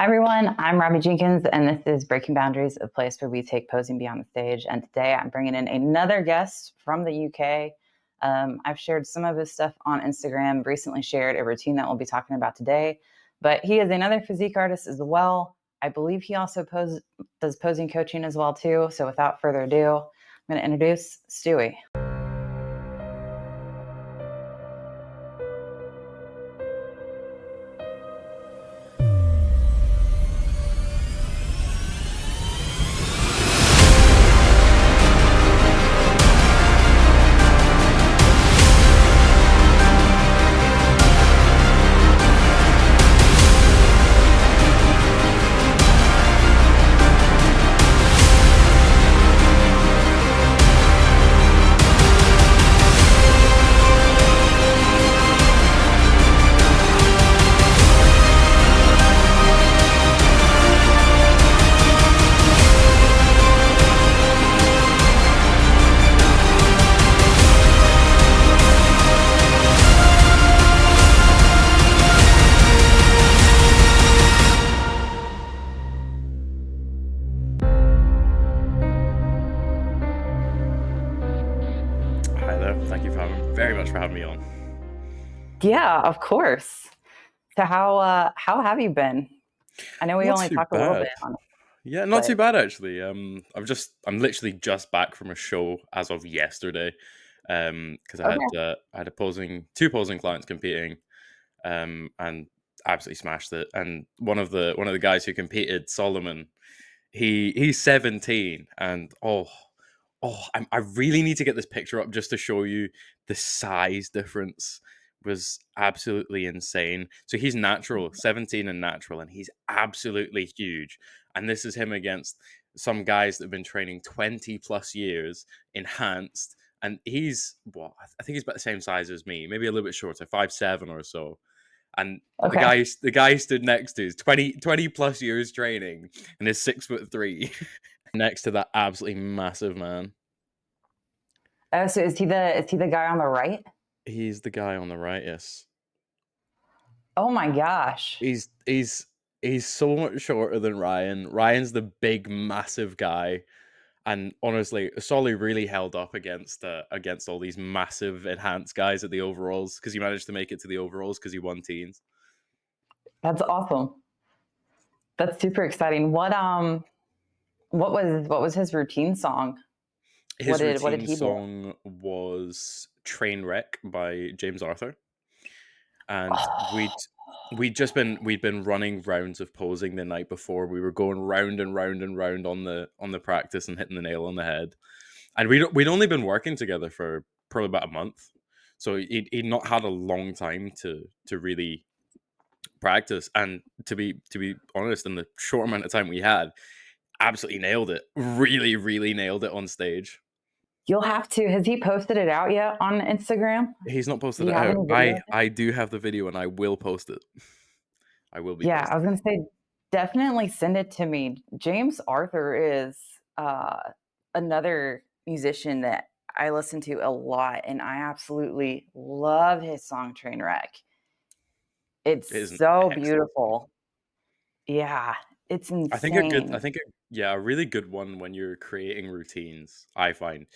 Hi, everyone. I'm Robbie Jenkins, and this is Breaking Boundaries, a place where we take posing beyond the stage. And today I'm bringing in another guest from the UK. I've shared some of his stuff on Instagram, recently shared a routine that we'll be talking about today. But he is another physique artist as well. I believe he also does posing coaching as well, too. So without further ado, I'm going to introduce Stewie. Hi there. Thank you very much for having me on. Yeah, of course. So how have you been? I know we Not only too talked a little bad. bit on it, Yeah, not too but bad actually. I'm literally just back from a show as of yesterday. Because okay. I had two posing clients competing, and absolutely smashed it. And one of the guys who competed, Solomon, he's 17, and I really need to get this picture up just to show you the size difference was absolutely insane. So he's natural, 17 and natural, and he's absolutely huge. And this is him against some guys that have been training 20 plus years, enhanced. And he's what I think he's about the same size as me, maybe a little bit shorter, 5'7" or so. And Okay. the guy stood next to is 20 plus years training and is 6'3" next to that absolutely massive man. Oh, so is he the guy on the right? He's the guy on the right, yes. Oh my gosh. He's he's he's so much shorter than Ryan. Ryan's the big, massive guy, and honestly, Solly really held up against all these massive enhanced guys at the overalls because he managed to make it to the overalls because he won teens. That's awesome. That's super exciting. What was his routine song? What His did routine he do? song was "Trainwreck" by James Arthur, and Oh, we'd been running rounds of posing the night before. We were going round and round and round on the practice and hitting the nail on the head. And we'd only been working together for probably about a month, so he'd not had a long time to really practice. And to be honest, in the short amount of time we had, absolutely nailed it. Really, really nailed it on stage. you'll have to. Has he posted it out yet on Instagram? He's not Do posted you it have out. any video of it? I do have the video, and I will post it. I will be Yeah, I posting was it. gonna say definitely send it to me. James Arthur is another musician that I listen to a lot, and I absolutely love his song Trainwreck. It's It is an so excellent song. beautiful. Yeah, it's I insane. think yeah, a really good one when you're creating routines, I find,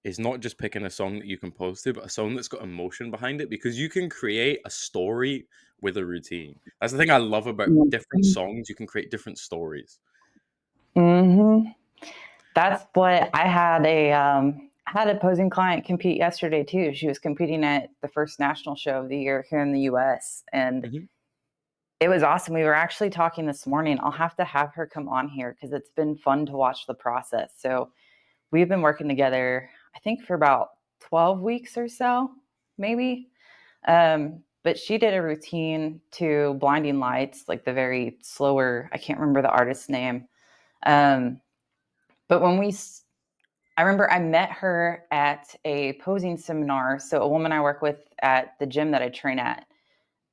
is not just picking a song that you can post to, but a song that's got emotion behind it because you can create a story with a routine. That's the thing I love about different Mhm. songs. You can create different stories. Mhm. That's what I had a posing client compete yesterday too. She was competing at the first national show of the year here in the US, and Mhm. it was awesome. We were actually talking this morning. I'll have to have her come on here because it's been fun to watch the process. So we've been working together, I think, for about 12 weeks or so, maybe. But she did a routine to Blinding Lights, like the very slower, I can't remember the artist's name. Um, but I remember I met her at a posing seminar. So a woman I work with at the gym that I train at,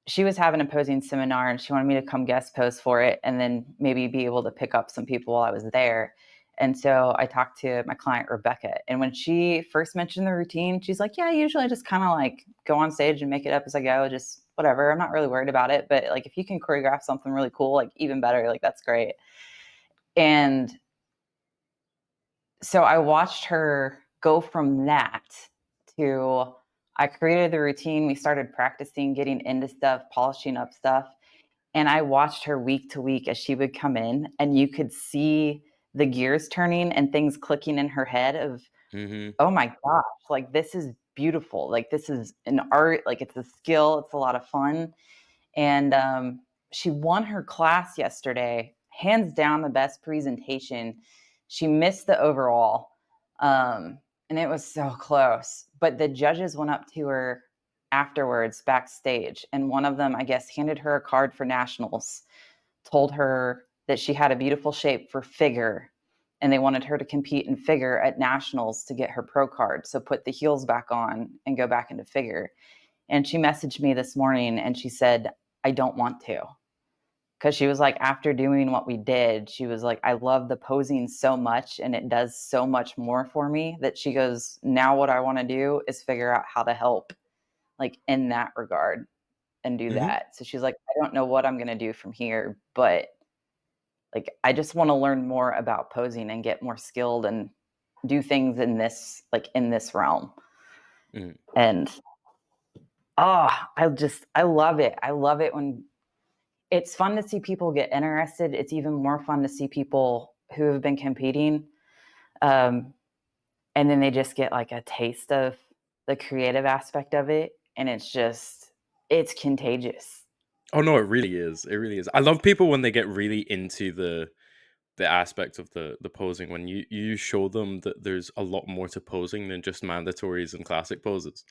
she was having a posing seminar and she wanted me to come guest post for it and then maybe be able to pick up some people while I was there. And so I talked to my client, Rebecca. And when she first mentioned the routine, she's like, yeah, usually I just kind of like go on stage and make it up as I go, just whatever. I'm not really worried about it. But like if you can choreograph something really cool, like even better, like that's great. And so I watched her go from that to I created the routine. We started practicing, getting into stuff, polishing up stuff. And I watched her week to week as she would come in, and you could see the gears turning and things clicking in her head of, Mm-hmm. oh my gosh, like this is beautiful. Like this is an art, like it's a skill, it's a lot of fun. And she won her class yesterday, hands down the best presentation. She missed the overall, and it was so close. But the judges went up to her afterwards backstage, and one of them, I guess, handed her a card for nationals, told her that she had a beautiful shape for figure, and they wanted her to compete in figure at nationals to get her pro card. So put the heels back on and go back into figure. And she messaged me this morning and she said, I don't want to. Because she was like, after doing what we did, she was like, I love the posing so much and it does so much more for me that she goes, now what I want to do is figure out how to help, like in that regard and do Mm-hmm. that. So she's like, I don't know what I'm going to do from here, but like, I just want to learn more about posing and get more skilled and do things in this, like in this realm. Mm-hmm. And oh, I love it. I love it when it's fun to see people get interested. It's even more fun to see people who have been competing. Um, and then they just get like a taste of the creative aspect of it. And it's contagious. Oh no, it really is. It really is. I love people when they get really into the aspect of the posing, when you show them that there's a lot more to posing than just mandatories and classic poses.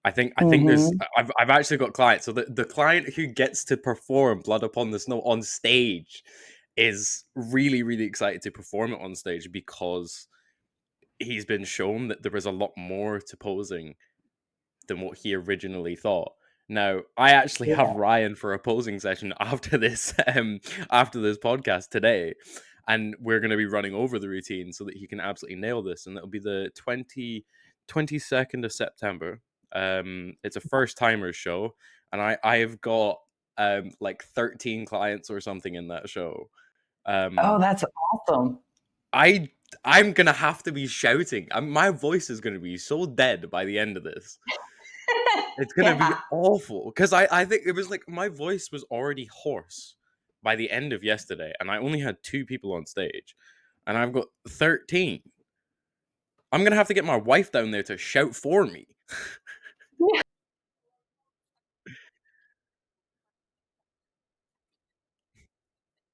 I think there's Mm-hmm. I've actually got clients. So the client who gets to perform Blood Upon the Snow on stage is really, really excited to perform it on stage because he's been shown that there is a lot more to posing than what he originally thought. Now, I actually have Yeah. Ryan for a posing session after this podcast today, and we're going to be running over the routine so that he can absolutely nail this. And it'll be the 22nd of September. It's a first timers show, and I've got like 13 clients or something in that show. Oh, Um, that's awesome. I I'm gonna have to be shouting. My voice is gonna be so dead by the end of this. It's gonna be Yeah. awful because I think it was like my voice was already hoarse by the end of yesterday, and I only had 2 people on stage, and I've got 13. I'm gonna have to get my wife down there to shout for me.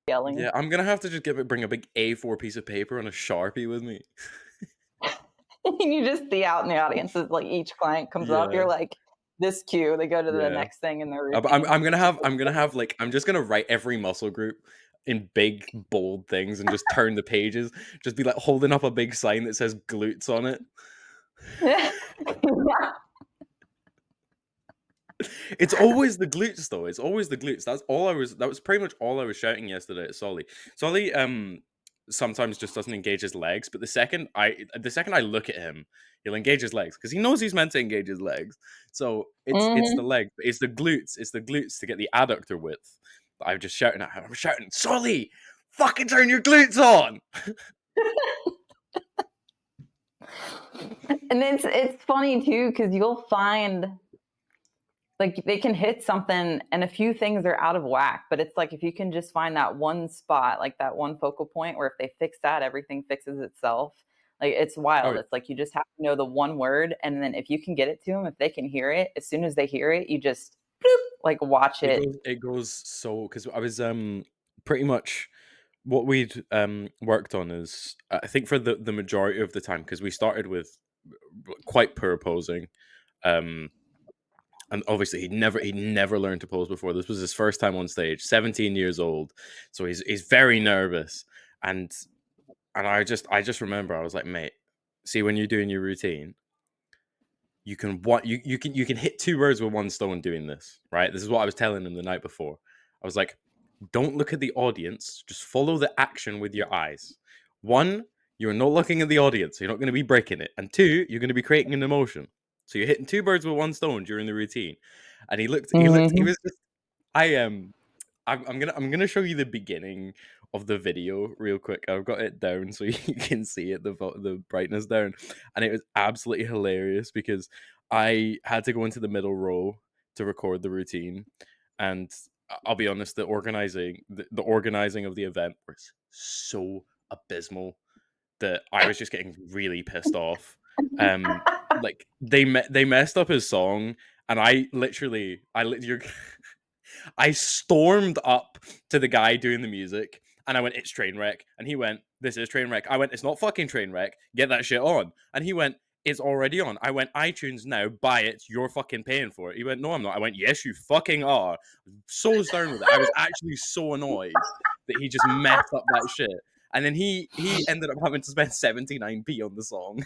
Yelling. Yeah, I'm gonna have to just bring a big A4 piece of paper and a Sharpie with me. You just see out in the audience as like each client comes up, Yeah, you're like, this cue, they go to the yeah. next thing in their I'm routine. I'm gonna have like I'm just gonna write every muscle group in big bold things and just turn the pages. Just be like holding up a big sign that says glutes on it. Yeah. It's always the glutes though. It's always the glutes. That was pretty much all I was shouting yesterday at Solly. Solly sometimes just doesn't engage his legs, but the second I look at him, he'll engage his legs because he knows he's meant to engage his legs. So it's the Mhm. leg, it's the glutes, to get the adductor width. I'm just shouting at him. I'm shouting, Solly, fucking turn your glutes on. And it's funny too because you'll find like they can hit something and a few things are out of whack, but it's like if you can just find that one spot, like that one focal point where if they fix that, everything fixes itself. Like it's Oh, wild. It's like you just have to know the one word, and then if you can get it to them, if they can hear it, as soon as they hear it, you just bloop, like watch it it. goes so because I was pretty much what we'd worked on is I think for the majority of the time because we started with quite poor posing, um, and obviously he'd never learned to pose before. This was his first time on stage, 17 years old, so he's very nervous, and I just remember I was like, mate, see when you're doing your routine, you can hit 2 birds with one stone doing this, right? This is what I was telling him the night before. I was like, don't look at the audience, just follow the action with your eyes. One, you're not looking at the audience, so you're not going to be breaking it. And two, you're going to be creating an emotion. So you're hitting two birds with one stone during the routine. And he Mhm. was just, I am, I'm gonna show you the beginning of the video real quick. I've got it down so you can see it, the brightness down, and it was absolutely hilarious because I had to go into the middle row to record the routine, and I'll be honest, the organizing of the event was so abysmal that I was just getting really pissed off. Um, like they messed up his song, and you're I stormed up to the guy doing the music and I went, "It's Trainwreck." And he went, "This is Trainwreck." I went, "It's not fucking Trainwreck. Get that shit on." And he went, "It's already on." I went, "iTunes now, buy it. You're fucking paying for it." He went, "No, I'm not." I went, "Yes, you fucking are." So stern with it. I was actually so annoyed that he just messed up that shit. And then he ended up having to spend 79p on the song.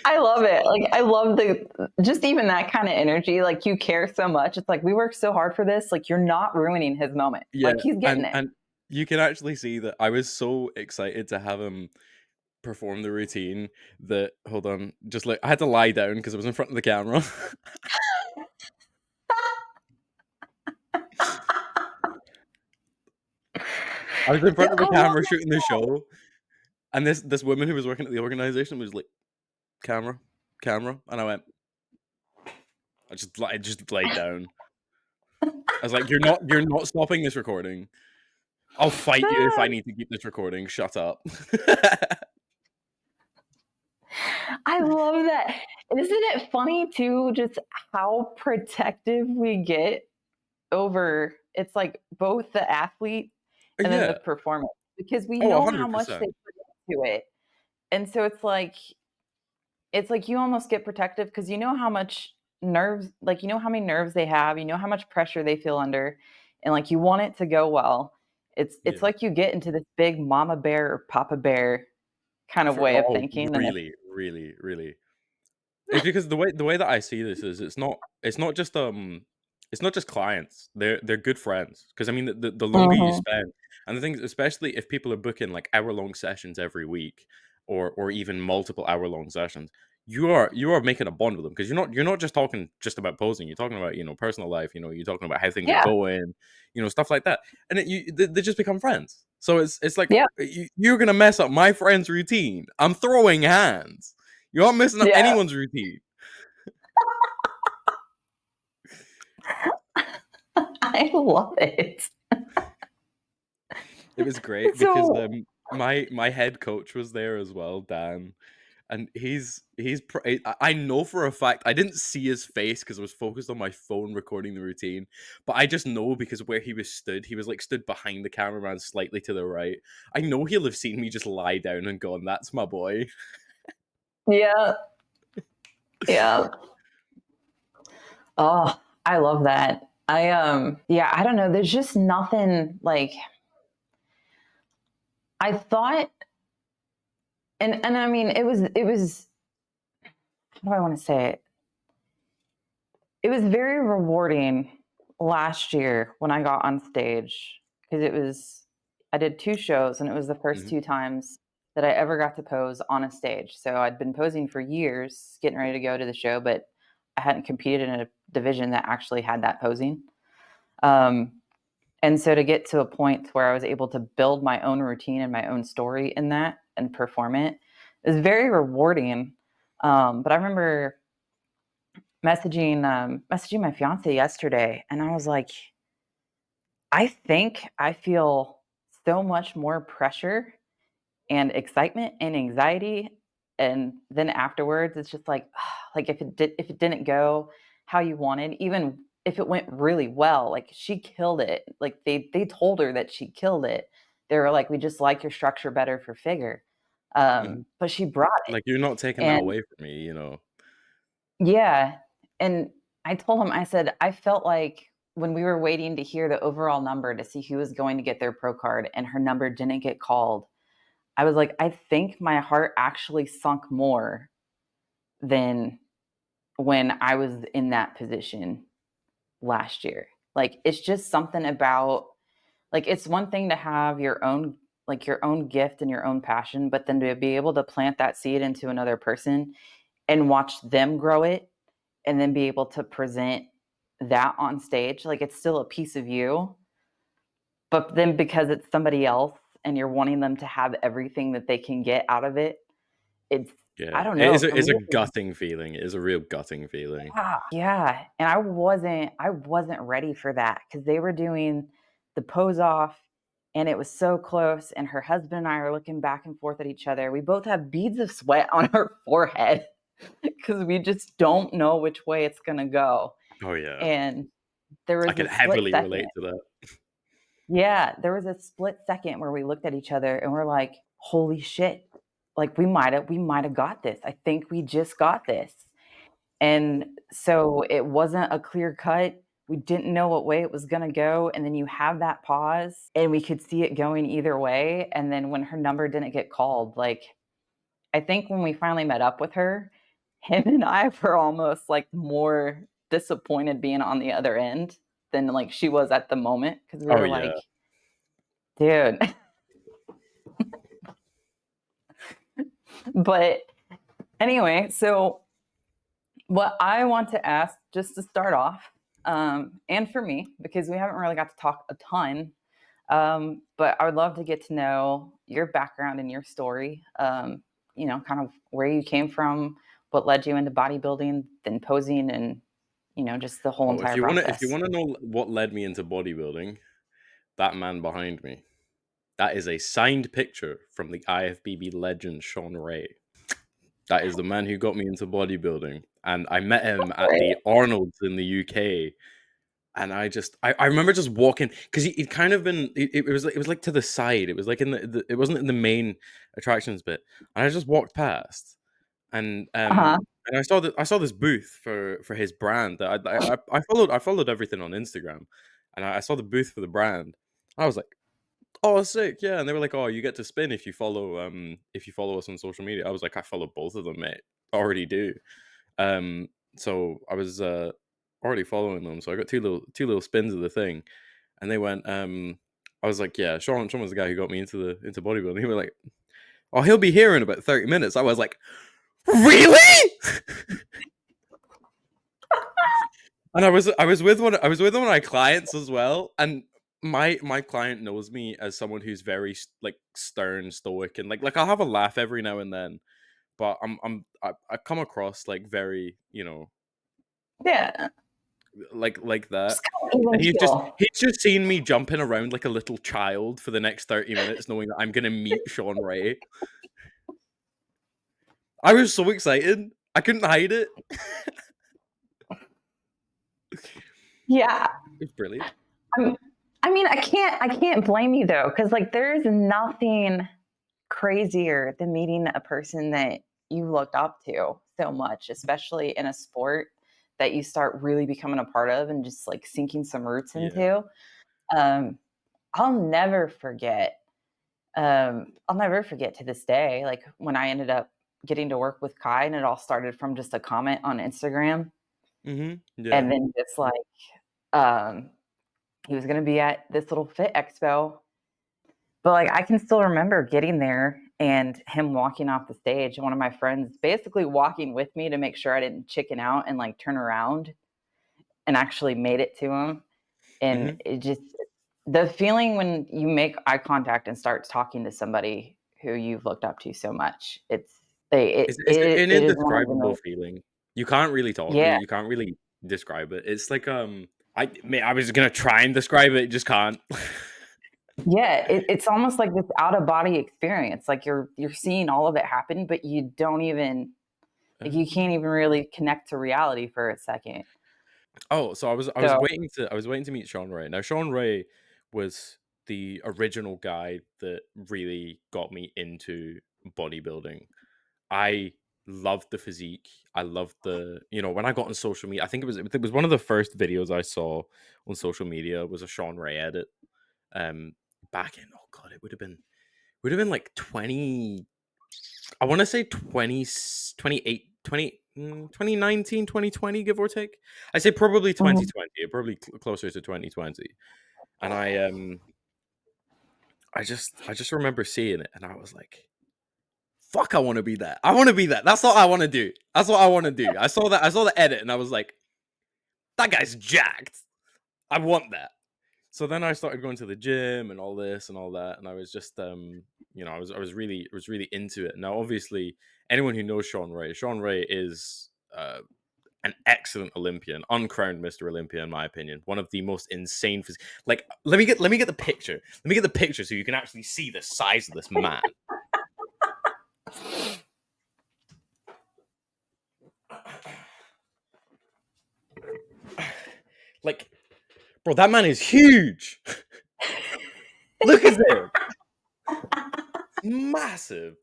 I love it. Like, I love the just even that kind of energy. Like, you care so much. It's like, we worked so hard for this. Like, you're not ruining his moment. Yeah, Like, he's getting it. and you can actually see that I was so excited to have him perform the routine that hold on, just like I had to lie down because I was in front of the camera. I was in Yeah, front of I the love camera that. shooting the show, and this woman who was working at the organization was like, "Camera, camera," and I just laid down. I was like, you're not stopping this recording. I'll fight you if I need to keep this recording. Shut up." I love that. Isn't it funny too, just how protective we get over it's like both the athlete and then the Yeah. performance because we Oh, know how much they 100%. put into it. And so it's like you almost get protective because you know how much nerves, like you know how many nerves they have, you know how much pressure they feel under, and like you want it to go well. It's Yeah. like you get into this big mama bear or papa bear kind of For way of oh, thinking, and really, really, really. It's because the way that I see this is it's not just clients. They're good friends because I mean the longer you Mhm. spend and the things especially if people are booking like hour-long sessions every week or even multiple hour-long sessions, you are making a bond with them because you're not just talking just about posing. You're talking about personal life. You're talking about how things are Yeah, going, stuff like that, and they just become friends. So it's like yeah, you're gonna mess up my friend's routine. I'm throwing hands. You're not messing up yeah. anyone's routine. I love it. It was great because So my head coach was there as well, Dan, and I know for a fact I didn't see his face because I was focused on my phone recording the routine, but I just know because where he was like stood behind the cameraman slightly to the right. I know he'll have seen me just lie down and gone, "That's my boy." yeah, yeah. Oh, I love that. Yeah, I don't know. There's just nothing like I thought and I mean it was how do I want to say it? It was very rewarding last year when I got on stage because I did two shows and it was the first Mhm. two times that I ever got to pose on a stage. So I'd been posing for years, getting ready to go to the show, but I hadn't competed in a division that actually had that posing. Um, and so to get to a point where I was able to build my own routine and my own story in that and perform it is very rewarding. But I remember messaging my fiance yesterday, and I was like, I think I feel so much more pressure and excitement and anxiety, and then afterwards, it's just like, like if it didn't go how you wanted, even if it went really well, like she killed it. Like they told her that she killed it. They were like, we just like your structure better for figure, Mhm. but she brought it, Like, you're not taking that and away from me. yeah, and I told him, I said, "I felt like when we were waiting to hear the overall number to see who was going to get their pro card and her number didn't get called, I was like, I think my heart actually sunk more than when I was in that position last year." Like, it's just something about like, it's one thing to have your own like your own gift and your own passion, but then to be able to plant that seed into another person and watch them grow it and then be able to present that on stage, like it's still a piece of you, but then because it's somebody else and you're wanting them to have everything that they can get out of it, it's I Yeah. don't It know, is for a, it's me a it was gutting feeling. It is a real gutting feeling. yeah, and I wasn't ready for that because they were doing the pose off, and it was so close, and her husband and I are looking back and forth at each other. We both have beads of sweat on our forehead because we just don't know which way it's gonna go, Oh yeah. and there I was can a split heavily second. relate to that. Yeah, there was a split second where we looked at each other and we're like, "Holy shit, like, we might have got this. I think we just got this." And so it wasn't a clear cut. We didn't know what way it was gonna go, and then you have that pause, and we could see it going either way, and then when her number didn't get called, like, I think when we finally met up with her, him and I were almost, like, more disappointed being on the other end than, like, she was at the moment because we Oh were yeah. like, "Dude." But anyway, so what I want to ask, just to start off, and for me, because we haven't really got to talk a ton, but I would love to get to know your background and your story. Kind of where you came from, what led you into bodybuilding, then posing, and just the whole Oh, if entire you wanna if you process. wanna know what led me into bodybuilding, that man behind me, that is a signed picture from the IFBB legend Sean Ray. That is the man who got me into bodybuilding, and I met him at Right. the Arnold's in the UK. And I remember just walking because he'd kind of been it was like to the side. It was like in it wasn't in the main attractions bit. And I just walked past and Uh huh. I saw this booth for his brand that I followed everything on Instagram, and I saw the booth for the brand. I was like, oh, sick, yeah. And they were like, oh, you get to spin if you follow us on social media. I was like, I follow both of them, mate. Already do. So I was already following them, so I got two little spins of the thing, and they went. I was like, yeah, Sean was the guy who got me into bodybuilding. He was like, oh, he'll be here in about 30 minutes. I was like, really? And I was with one of my clients as well, and my client knows me as someone who's very like stern, stoic, and like I'll have a laugh every now and then, but I come across like very Yeah. like that. Just kind of even And he's just keel. he's just seen me jumping around like a little child for the next 30 minutes, knowing that I'm gonna meet Sean Ray. I was so excited. I couldn't hide it. Yeah. It's brilliant. I I mean, I can't blame you though, because like there is nothing crazier than meeting a person that you looked up to so much, especially in a sport that you start really becoming a part of and just like sinking some roots Yeah. into. Um, I'll never forget. I'll never forget to this day, like when I ended up getting to work with Kai, and it all started from just a comment on Instagram, Yeah. and then just like um, he was going to be at this little fit expo. But, like, I can still remember getting there and him walking off the stage, and one of my friends basically walking with me to make sure I didn't chicken out and, like, turn around, and actually made it to him, and Mhm. it just the feeling when you make eye contact and start talking to somebody who you've looked up to so much, it's they It's an it is one of the indescribable most feeling. You can't really talk yeah, you can't really describe it. It's like, I was gonna try and describe it, just can't. yeah, it's almost like this out of body experience, like, you're seeing all of it happen, but you don't even like, you can't Um even really connect to reality for a second. Oh, so I was So waiting to meet Sean Ray. Now Sean Ray was the original guy that really got me into bodybuilding. I loved the physique. I loved when I got on social media. I think it was one of the first videos I saw on social media was a Sean Ray edit. Um, Back in, oh god, it would have been like 20. I want to say 20, 28, 2019, 2020, give or take. I say probably mhm. 2020, probably closer to 2020. And I I just remember seeing it, and I was like, "Fuck, I want to be that. I want to be that. That's what I want to do. That's what I want to do." I saw that. I saw the edit, and I was like, "That guy's jacked. I want that." So then I started going to the gym and all this and all that, and I was just I was really into it. Now, obviously, anyone who knows Sean Ray is an excellent Olympian, uncrowned Mr. Olympia, in my opinion. One of the most insane like, let me get the picture. Let me get the picture so you can actually see the size of this man. Like, bro, that man is huge. Look at him. Massive.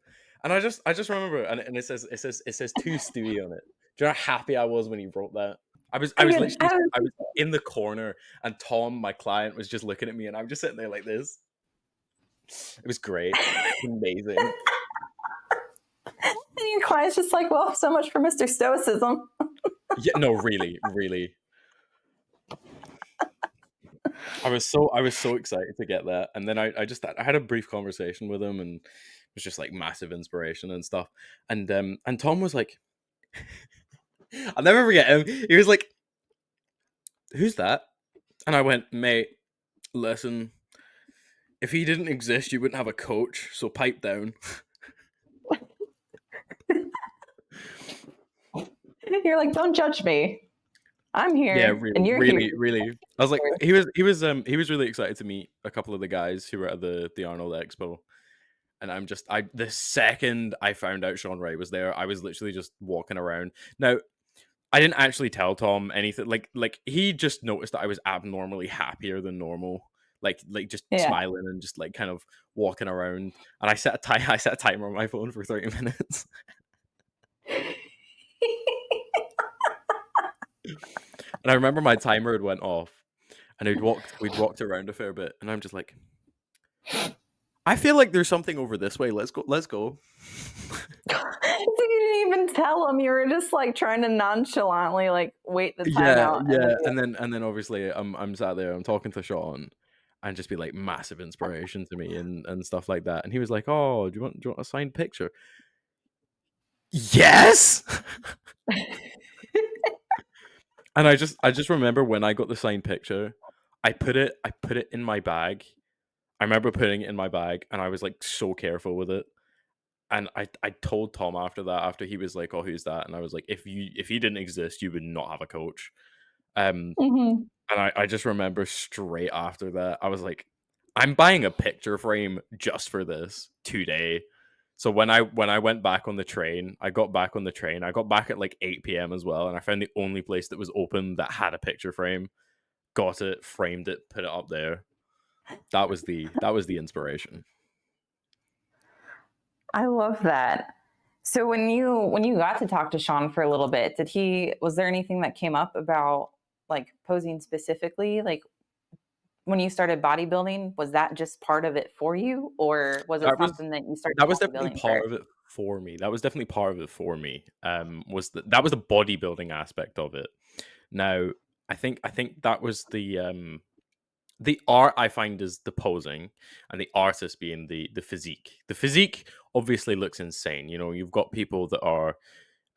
And I just remember, and it says to Stewie on it. Do you know how happy I was when he wrote that? I was literally I was in the corner, and Tom, my client, was just looking at me, and I'm just sitting there like this. It was great. Amazing. And your client's just like, well, so much for Mr. Stoicism. Yeah, no, really, really. I was so excited to get that, and then I had a brief conversation with him, and it was just like massive inspiration and stuff. And Tom was like, I'll never forget him. He was like, "Who's that?" And I went, "Mate, listen, if he didn't exist, you wouldn't have a coach. So pipe down." You're like, don't judge me. I'm here, Yeah, and really, you're here. really, really. I was like, he was really excited to meet a couple of the guys who were at the Arnold Expo. And the second I found out Sean Ray was there, I was literally just walking around. Now, I didn't actually tell Tom anything. Like he just noticed that I was abnormally happier than normal. Like just Yeah. smiling and just like kind of walking around. And I set a timer on my phone for 30 minutes. And I remember my timer had went off, and we'd walked around a fair bit, and I'm just like, I feel like there's something over this way. Let's go. Let's go. So you didn't even tell him. You were just like trying to nonchalantly like wait the time Yeah, out. yeah. And then obviously I'm sat there, I'm talking to Sean, and just be like massive inspiration to me and stuff like that. And he was like, "Oh, do you want a signed picture?" Yes. And I just remember when I got the signed picture, I put it in my bag. I remember putting it in my bag, and I was like so careful with it. And I told Tom after that, after he was like, "Oh, who's that?" And I was like, if you didn't exist, you would not have a coach." Um, Mm-hmm. and I just remember straight after that, I was like, I'm buying a picture frame just for this today. So when I went back on the train, I got back on the train. I got back at like 8 p.m. as well, and I found the only place that was open that had a picture frame. Got it, framed it, put it up there. That was the inspiration. I love that. So when you got to talk to Sean for a little bit, was there anything that came up about like posing specifically? Like when you started bodybuilding, was that just part of it for you, or was it That was something that you started that was definitely bodybuilding part for? of it for me. That was definitely part of it for me. That was the bodybuilding aspect of it. Now, I think that was the art I find is the posing, and the artist being the physique. The physique obviously looks insane. You know, you've got people that are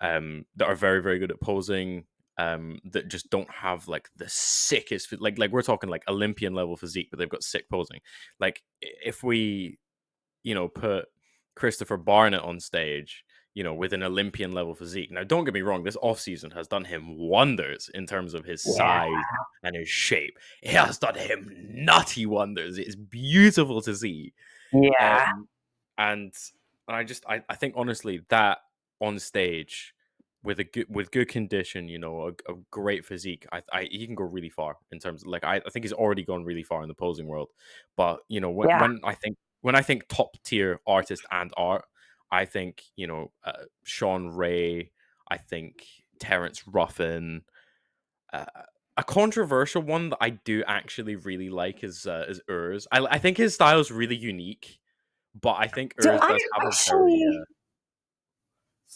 very very good at posing, that just don't have like the sickest like we're talking like Olympian level physique, but they've got sick posing. Like if we put Christopher Barnett on stage, with an Olympian level physique. Now, don't get me wrong, this off season has done him wonders in terms of his Yeah. size and his shape. It has done him nutty wonders. It's beautiful to see. Yeah. Um, and I think honestly that on stage with good condition, a great physique, he can go really far in terms of, like, I think he's already gone really far in the posing world. But Yeah. when I think top tier artist and art, I think Sean Ray, I think Terrence Ruffin. Uh, a controversial one that I do actually really like is Urs. I think his style is really unique, but I think So Urs I does have a very actually,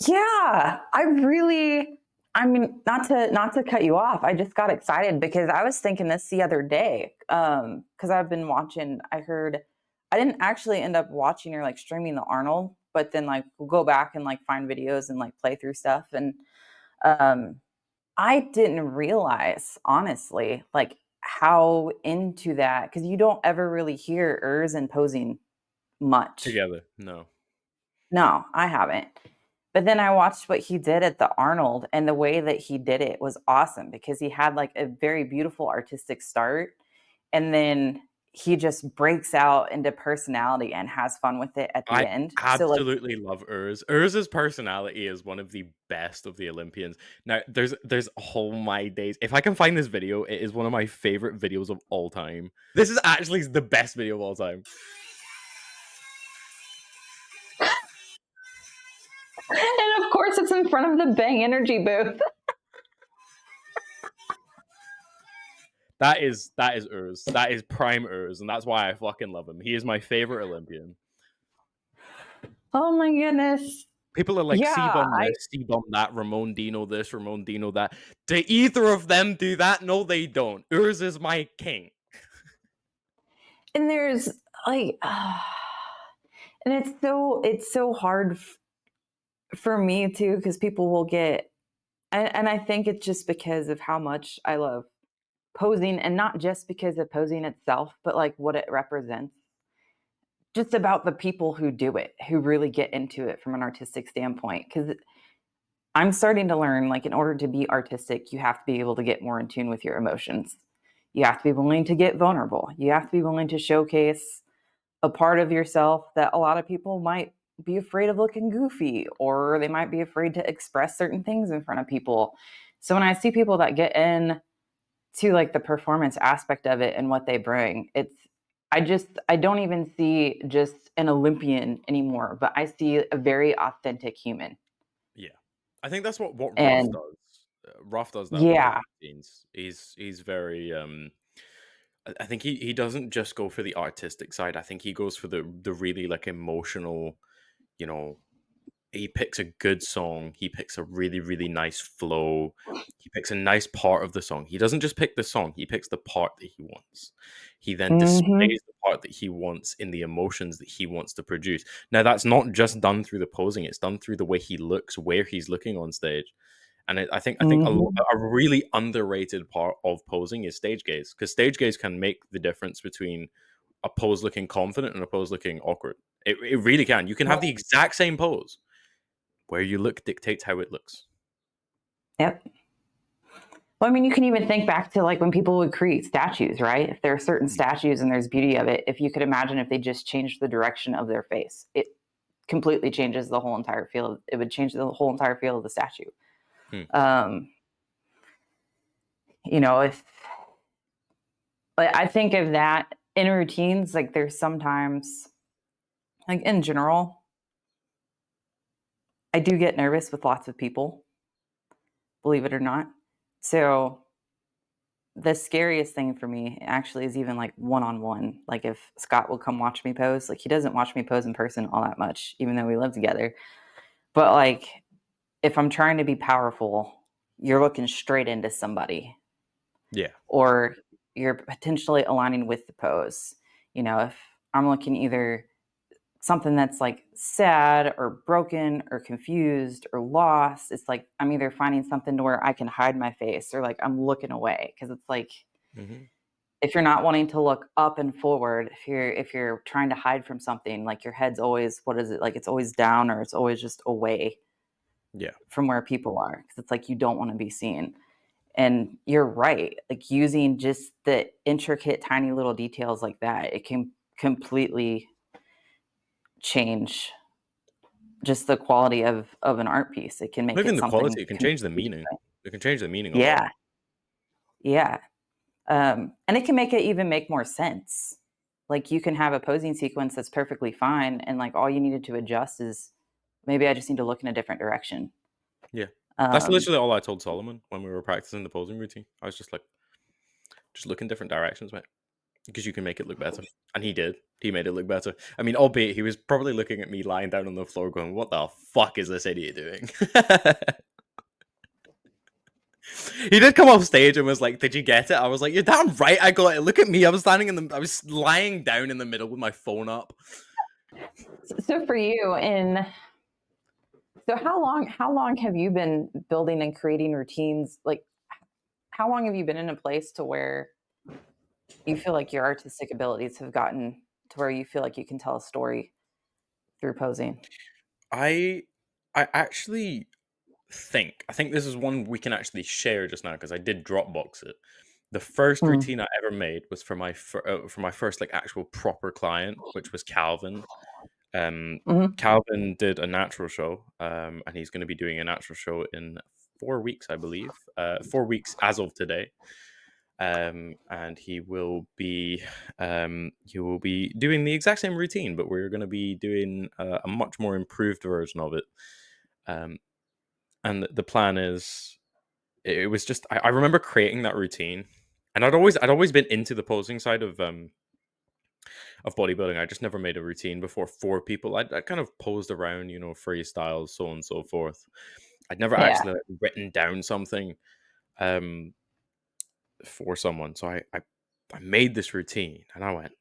yeah, I mean, not to cut you off. I just got excited because I was thinking this the other day. Because I've been watching, I heard I didn't actually end up watching or like streaming the Arnold, but then like we'll go back and like find videos and like play through stuff. And um, I didn't realize, honestly, like how into that, because you don't ever really hear Urs posing much. Together. No. No, I haven't. But then I watched what he did at the Arnold, and the way that he did it was awesome because he had like a very beautiful artistic start, and then he just breaks out into personality and has fun with it at the I end. So like, absolutely love Urs. Urs's personality is one of the best of the Olympians. Now, there's oh my days. If I can find this video, it is one of my favorite videos of all time. This is actually the best video of all time. and of course it's in front of the Bang Energy booth. That is Urs. That is prime Urs, and that's why I fucking love him. He is my favorite Olympian. Oh my goodness. People are like, Yeah, C-bomb I this, C-bomb that, Ramon Dino this, Ramon Dino that. Do either of them do that? No, they don't. Urs is my king. and there's like and it's so hard for me too because people will get and I think it's just because of how much I love posing, and not just because of posing itself, but like what it represents. Just about the people who do it, who really get into it from an artistic standpoint. Because I'm starting to learn, like, in order to be artistic, you have to be able to get more in tune with your emotions. You have to be willing to get vulnerable. You have to be willing to showcase a part of yourself that a lot of people might be afraid of looking goofy, or they might be afraid to express certain things in front of people. So when I see people that get in to like the performance aspect of it and what they bring, I don't even see just an Olympian anymore, but I see a very authentic human. Yeah, I think that's what Ruff And does. Ruff does that behind yeah. the scenes. He's very I think he doesn't just go for the artistic side. I think he goes for the really like emotional, you know, he picks a good song. He picks a really, really nice flow. He picks a nice part of the song. He doesn't just pick the song, he picks the part that he wants. He then Mhm. displays the part that he wants in the emotions that he wants to produce. Now, that's not just done through the posing, it's done through the way he looks, where he's looking on stage. And I think Mhm. a really underrated part of posing is stage gaze, because stage gaze can make the difference between a pose looking confident and a pose looking awkward. It really can. You can have the exact same pose, where you look dictates how it looks. Yep. Well, I mean, you can even think back to like when people would create statues, right? If there are certain statues and there's beauty of it, if you could imagine if they just changed the direction of their face, it completely changes the whole entire feel. It would change the whole entire feel of the statue. Hmm. Um, if like I think of that in routines, like there's sometimes, like in general, I do get nervous with lots of people, believe it or not. So the scariest thing for me actually is even like one on one. Like if Scott will come watch me pose, like he doesn't watch me pose in person all that much, even though we live together. But like if I'm trying to be powerful, you're looking straight into somebody, Yeah. or you're potentially aligning with the pose. If I'm looking either something that's like sad or broken or confused or lost, it's like I'm either finding something to where I can hide my face or like I'm looking away because it's like Hmm. if you're not wanting to look up and forward, if you're trying to hide from something, like your head's always, what is it, like it's always down or it's always just away Yeah. from where people are because it's like you don't want to be seen. And you're right, like using just the intricate tiny little details like that, it can completely change just the quality of an art piece. It can Not make even it the something quality, it can change the completely meaning. different. It can change the meaning of art. Yeah, yeah. And it can make it even make more sense. Like you can have a posing sequence that's perfectly fine, and like all you needed to adjust is maybe I just need to look in a different direction. Yeah. That's Um, literally all I told Solomon when we were practicing the posing routine. I was just like, just look in different directions, mate, because you can make it look better. And he did. He made it look better. I mean, albeit he was probably looking at me lying down on the floor going, what the fuck is this idiot doing? He did come off stage and was like, "Did you get it?" I was like, "You're damn right, I got it. Look at me. I was I was lying down in the middle with my phone up." So for you, so how long have you been building and creating routines? Like, how long have you been in a place to where you feel like your artistic abilities have gotten to where you feel like you can tell a story through posing? I I actually I think this is one we can actually share just now because I did Dropbox it. The first Mm. routine I ever made was for my first like actual proper client, which was Calvin. Mhm. Calvin did a natural show, and he's going to be doing a natural show in 4 weeks, I believe. 4 weeks as of today. And he will be doing the exact same routine, but we're going to be doing a much more improved version of it. Um, and the plan is, it was just I remember creating that routine, and I'd always been into the posing side of bodybuilding. I just never made a routine before for people. I kind of posed around, freestyles, so on and so forth. I'd never Yeah. actually like, written down something um, for someone. So I made this routine and I went,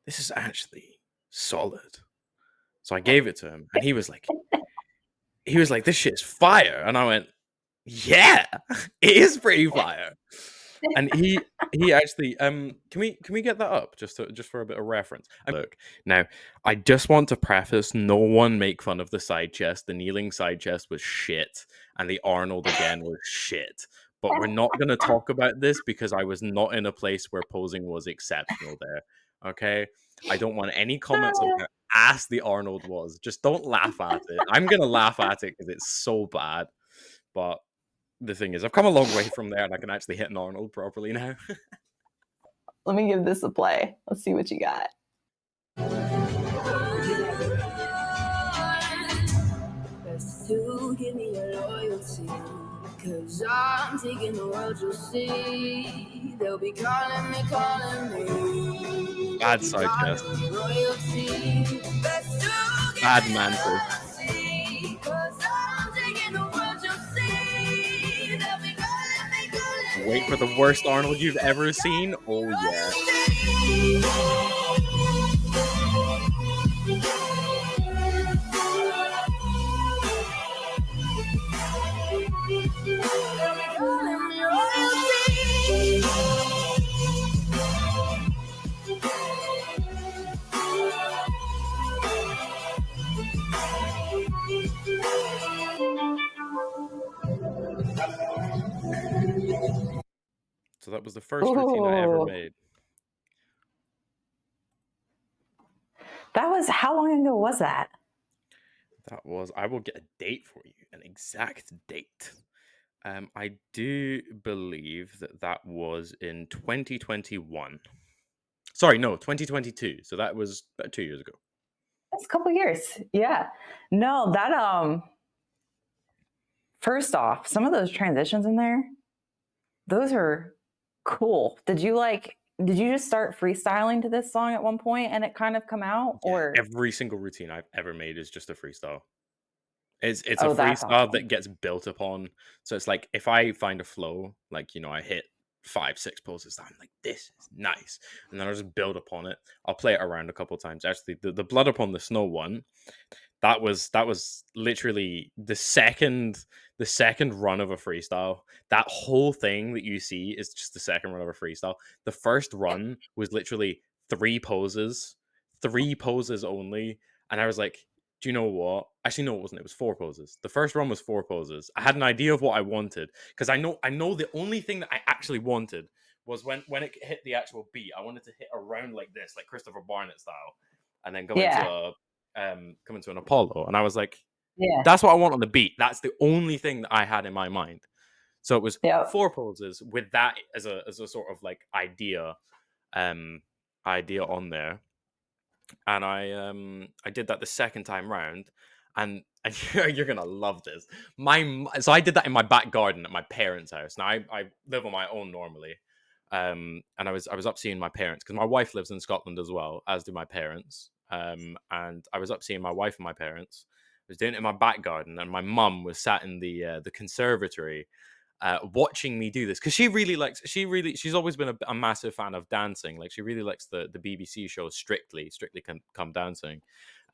this is actually solid. So I gave it to him and he was like, this shit's fire. And I went, yeah, it is pretty fire. And he actually can we get that up just for a bit of reference? Look, now I just want to preface: no one make fun of the side chest. The kneeling side chest was shit, and the Arnold again was shit. But we're not going to talk about this because I was not in a place where posing was exceptional there. Okay, I don't want any comments of how ass the Arnold was. Just don't laugh at it. I'm gonna laugh at it because it's so bad. But the thing is, I've come a long way from there, and I can actually hit an Arnold properly now. Let me give this a play. Let's see what you got. Best to give me your loyalty, cause I'm taking the world, you'll see. They'll be calling me. They'll Bad be side chest, calling me royalty. Best to give bad me your mantis. loyalty, cause I'm taking the world, you'll see. They'll be Wait for the worst Arnold you've ever seen. Oh yeah, calling me royalty. so that was the first routine I ever Ooh, made. that was how long ago was that? That was I will get a date for you, an exact date. I do believe that was in 2021. Sorry, no, 2022. So that was about 2 years ago. That's a couple years. Yeah. No, that first off, some of those transitions in there, those are cool. Did you just start freestyling to this song at one point and it kind of come out Yeah, or every single routine I've ever made is just a freestyle. It's a oh, that's freestyle that awesome. gets built upon. So it's like if I find a flow, like I hit 5, 6 poses, I'm like, this is nice. And then I'll just build upon it. I'll play it around a couple times. Actually, the blood upon the snow one, that was literally the second run of a freestyle. That whole thing that you see is just the second run of a freestyle. The first run was literally three poses only, and I was like, do you know what? Actually, no, it wasn't. It was 4 poses. The first run was 4 poses. I had an idea of what I wanted because I know the only thing that I actually wanted was when it hit the actual beat. I wanted to hit around like this, like Christopher Barnett style, and then Yeah. come into an Apollo. And I was like, Yeah. that's what I want on the beat. That's the only thing that I had in my mind. So it was Yep. 4 poses with that as a sort of like um, idea on there. And I did that the second time round, and you're gonna love this. So I did that in my back garden at my parents' house. Now I live on my own normally, and I was up seeing my parents because my wife lives in Scotland as well, as do my parents. And I was up seeing my wife and my parents. I was doing it in my back garden, and my mum was sat in the conservatory, watching me do this, because she's always been a massive fan of dancing. Like, she really likes the BBC show Strictly Come Dancing,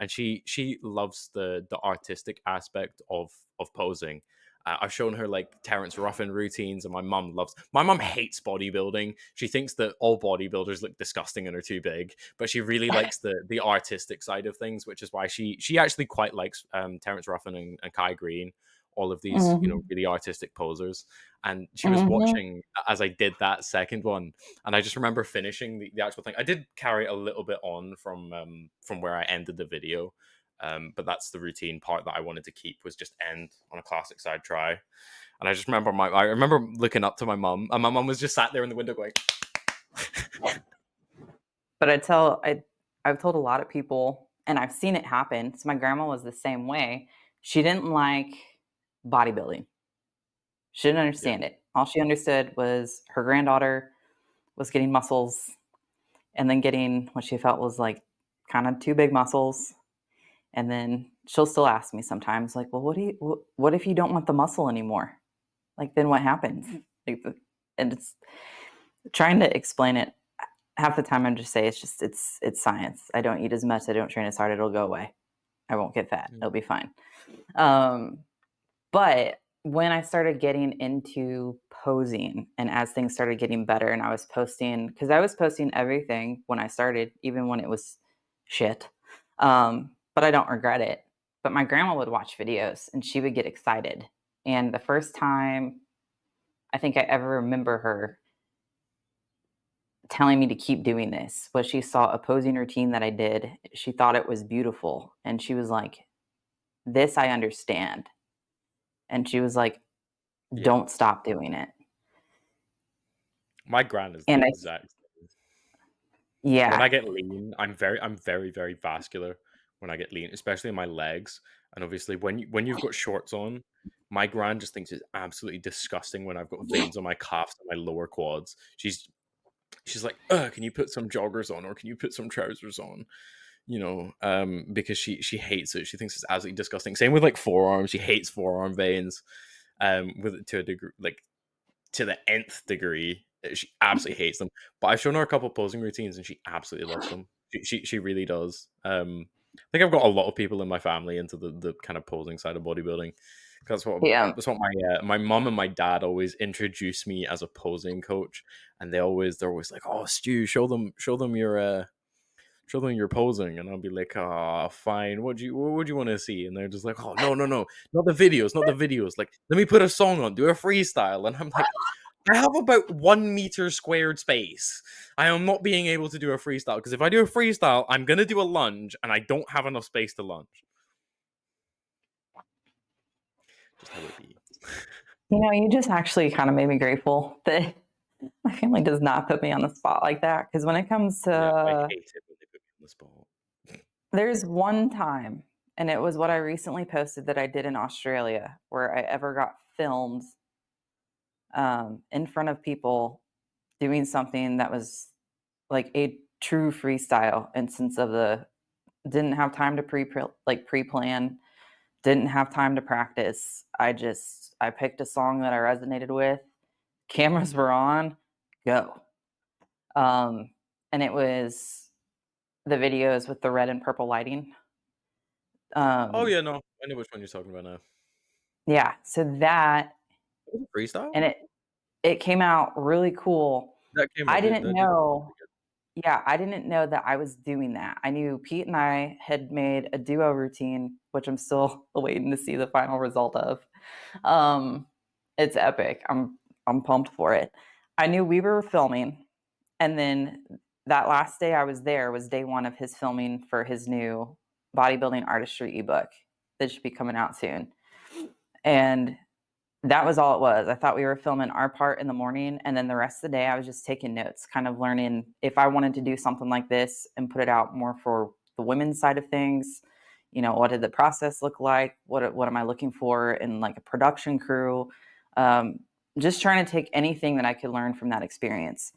and she loves the artistic aspect of posing. I've shown her like Terrence Ruffin routines, and my mom hates bodybuilding. She thinks that all bodybuilders look disgusting and are too big, but she really likes the artistic side of things, which is why she actually quite likes Terrence Ruffin and Kai Green, all of these, Mhm. really artistic posers. And she was Mhm. watching as I did that second one, and I just remember finishing the actual thing. I did carry a little bit on from where I ended the video, but that's the routine part that I wanted to keep, was just end on a classic side try. And I just remember I remember looking up to my mum, and my mum was just sat there in the window going, But I've told a lot of people, and I've seen it happen. So my grandma was the same way. She didn't like bodybuilding. She didn't yeah, understand it. All she understood was her granddaughter was getting muscles and then getting what she felt was like kind of too big muscles. And then she'll still ask me sometimes, like, "Well, what if you don't want the muscle anymore? Like, then what happens?" Like, and it's trying to explain it. Half the time, I'm just say it's science. I don't eat as much. I don't train as hard. It'll go away. I won't get fat. It'll be fine. Um, but when I started getting into posing, and as things started getting better, and I was posting, because I was posting everything when I started, even when it was shit. But I don't regret it. But my grandma would watch videos and she would get excited. And the first time I think I ever remember her telling me to keep doing this was she saw a posing routine that I did. She thought it was beautiful. And she was like, "This I understand." And she was like, yeah. "Don't stop doing it." My grand is the And exact same. When yeah, I get lean, I'm very, very vascular when I get lean, especially in my legs. And obviously, when you've got shorts on, my grand just thinks it's absolutely disgusting when I've got veins on my calves and my lower quads. She's like, can you put some joggers on, or can you put some trousers on? Because she hates it. She thinks it's absolutely disgusting. Same with like forearms. She hates forearm veins. With it to a degree, like to the nth degree. She absolutely hates them. But I've shown her a couple posing routines, and she absolutely loves them. She really does. I think I've got a lot of people in my family into the kind of posing side of bodybuilding. yeah. That's what my mom and my dad always introduce me as a posing coach, and they're always like, "Oh, Stu, show them your posing," and I'll be like, "Ah, fine. What do you want to see?" And they're just like, "Oh, no, no, no, not the videos. Like, let me put a song on, do a freestyle." And I'm like, I have about 1 meter squared space. I am not being able to do a freestyle, because if I do a freestyle, I'm gonna do a lunge, and I don't have enough space to lunge. Just how it be. You just actually kind of made me grateful that my family does not put me on the spot like that. Because when it comes Yeah, I to, hate it when they put me on the spot. there's one time, and it was what I recently posted that I did in Australia, where I ever got filmed in front of people doing something that was like a true freestyle instance of the didn't have time to pre-plan, didn't have time to practice. I picked a song that I resonated with. Cameras were on, go. Um, and it was the videos with the red and purple lighting. Oh Um, yeah, no, I know which one you're talking about now. yeah, so that Was it freestyle? and it came out really cool. That came I out. didn't That did know Yeah, I didn't know that I was doing that. I knew Pete and I had made a duo routine, which I'm still waiting to see the final result of. Um, it's epic. I'm pumped for it. I knew we were filming, and then that last day I was there was day one of his filming for his new bodybuilding artistry ebook that should be coming out soon. And that was all it was. I thought we were filming our part in the morning, and then the rest of the day I was just taking notes, kind of learning if I wanted to do something like this and put it out more for the women's side of things. What did the process look like? What am I looking for in like a production crew? Um, just trying to take anything that I could learn from that experience.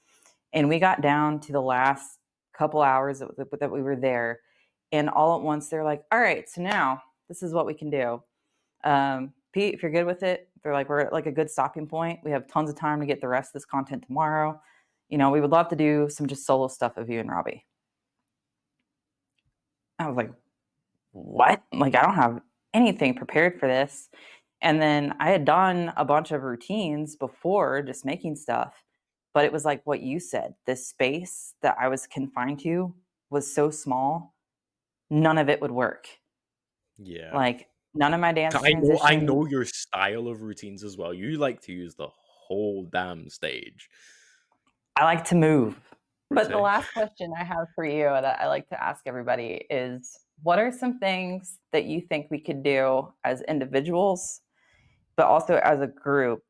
And we got down to the last couple hours that we were there, and all at once they're like, "All right, so now this is what we can do." Pete, if you're good with it, they're like, we're at like a good stopping point. We have tons of time to get the rest of this content tomorrow. We would love to do some just solo stuff of you and Robbie. I was like, what? Like, I don't have anything prepared for this. And then I had done a bunch of routines before just making stuff, but it was like what you said, this space that I was confined to was so small, none of it would work. Yeah. Like, none of my dance I transition. know your style of routines as well. You like to use the whole damn stage. I like to move. But the Rotate. last question I have for you that I like to ask everybody is, what are some things that you think we could do as individuals, but also as a group,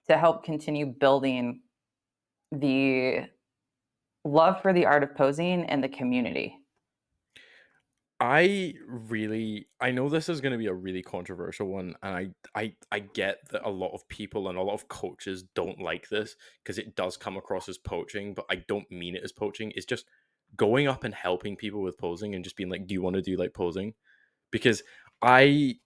to help continue building the love for the art of posing and the community? I know this is going to be a really controversial one, and I get that a lot of people and a lot of coaches don't like this because it does come across as poaching, but I don't mean it as poaching. It's just going up and helping people with posing and just being like, "Do you want to do like posing?" Because I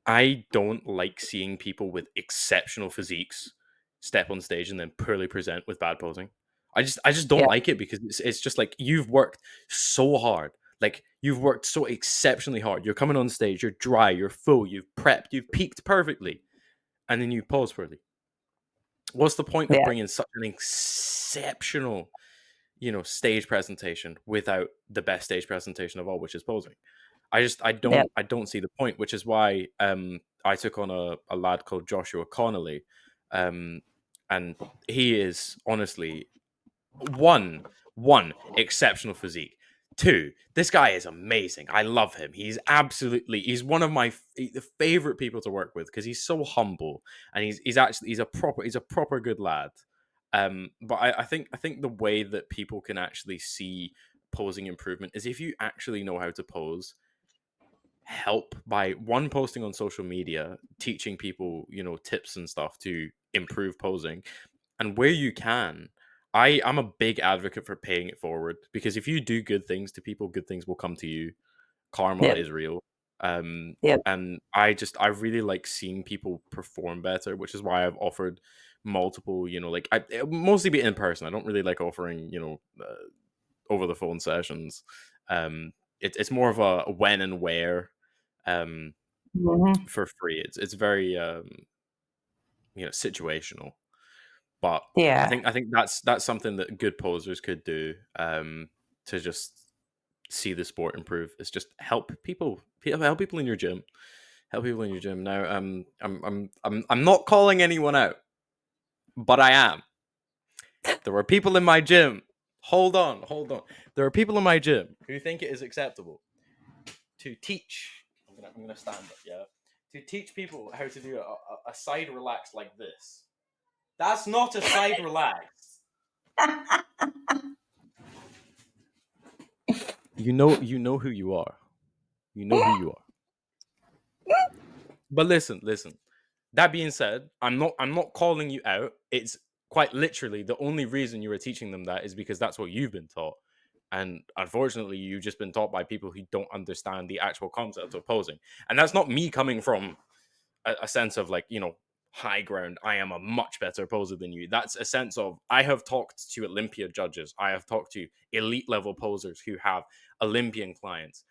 I don't like seeing people with exceptional physiques step on stage and then poorly present with bad posing. I just don't Yeah, like it because it's just like you've worked so hard. Like you've worked so exceptionally hard. You're coming on stage, you're dry, you're full, you've prepped, you've peaked perfectly, and then you pose poorly. What's the point of yeah, bringing such an exceptional, stage presentation without the best stage presentation of all, which is posing? I yeah. don't see the point, which is why I took on a lad called Joshua Connolly, um, and he is honestly one exceptional physique. Two, this guy is amazing. I love him. He's one of my favorite people to work with because he's so humble and he's a proper good lad. But I think the way that people can actually see posing improvement is if you actually know how to pose, help by one, posting on social media, teaching people tips and stuff to improve posing, and where you can, I'm a big advocate for paying it forward, because if you do good things to people, good things will come to you. Karma Yep. is real. Yep. And I really like seeing people perform better, which is why I've offered multiple, like I mostly be in person. I don't really like offering over the phone sessions. It's more of a when and where, um, Mhm. for free. It's very situational, but Yeah. I think that's something that good posers could do, to just see the sport improve. Is just help people in your gym, help people in your gym. Now, I'm not calling anyone out, but I am. There are people in my gym. Hold on. There are people in my gym who think it is acceptable to teach. I'm gonna stand up, yeah. To teach people how to do a side relax like this. That's not a side relax. You know who you are. You know who you are. But listen. That being said, I'm not calling you out. It's quite literally the only reason you were teaching them that is because that's what you've been taught. And unfortunately, you've just been taught by people who don't understand the actual concept of posing. And that's not me coming from a sense of like, high ground. I am a much better poser than you. That's a sense of, I have talked to Olympia judges. I have talked to elite level posers who have Olympian clients,